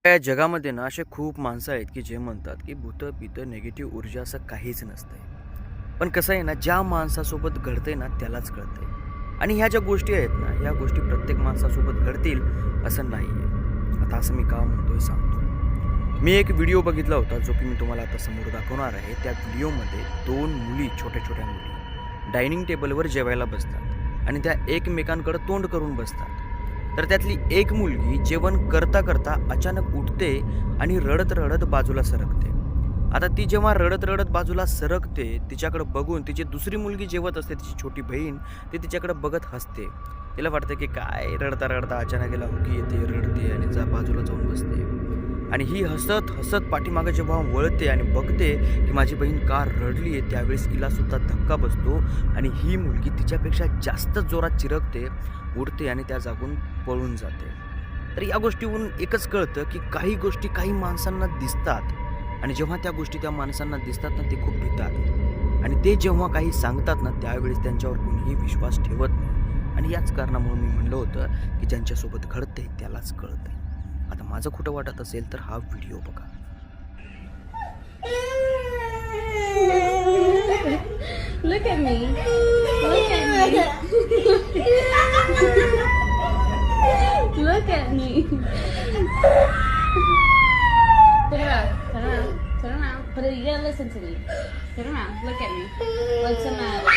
या जगामध्ये ना असे खूप माणसं आहेत की जे म्हणतात की भूतं पितं निगेटिव्ह ऊर्जा असं काहीच नसतंय. पण कसं आहे ना, ज्या माणसासोबत घडतंय ना त्यालाच कळतंय. आणि ह्या ज्या गोष्टी आहेत ना, ह्या गोष्टी प्रत्येक माणसासोबत घडतील असं नाही आहे. आता असं मी का म्हणतोय सांगतो. मी एक व्हिडिओ बघितला होता जो की मी तुम्हाला आता समोर दाखवणार आहे. त्या व्हिडिओमध्ये 2 मुली, छोट्या-छोट्या मुली डायनिंग टेबलवर जेवायला बसतात आणि त्या एकमेकांकडे तोंड करून बसतात. तर त्यातली एक मुलगी जेवण करता करता अचानक उठते आणि रडत रडत बाजूला सरकते. आता ती जेव्हा रडत रडत बाजूला सरकते, तिच्याकडे बघून तिची दुसरी मुलगी जेवत असते, तिची छोटी बहीण, ती तिच्याकडे बघत हसते. तिला वाटतं की काय रडता रडता अचानक हिला हुकी येते, रडते आणि बाजूला जाऊन बसते. आणि ही हसत हसत पाठीमागे जेव्हा वळते आणि बघते की माझी बहीण का रडली आहे, त्यावेळेस हिला सुद्धा धक्का बसतो आणि ही मुलगी तिच्यापेक्षा जास्त जोरात चिरकते, उडते आणि त्या जागून पळून जाते. तर या गोष्टीवरून एकच कळतं की काही गोष्टी काही माणसांना दिसतात आणि जेव्हा त्या गोष्टी त्या माणसांना दिसतात ना, ते खूप भितात आणि ते जेव्हा काही सांगतात ना, त्यावेळेस त्यांच्यावर कोणीही विश्वास ठेवत नाही. आणि याच कारणामुळे मी म्हणलं होतं की ज्यांच्यासोबत घडतंय त्यालाच कळतंय. आता माझं खोटं वाटत असेल तर हा व्हिडिओ बघा. Look at me. Look at me. Look at me. Turn around. Turn around. Turn around. But you gotta listen to me. Turn around. Look at me. What's the matter?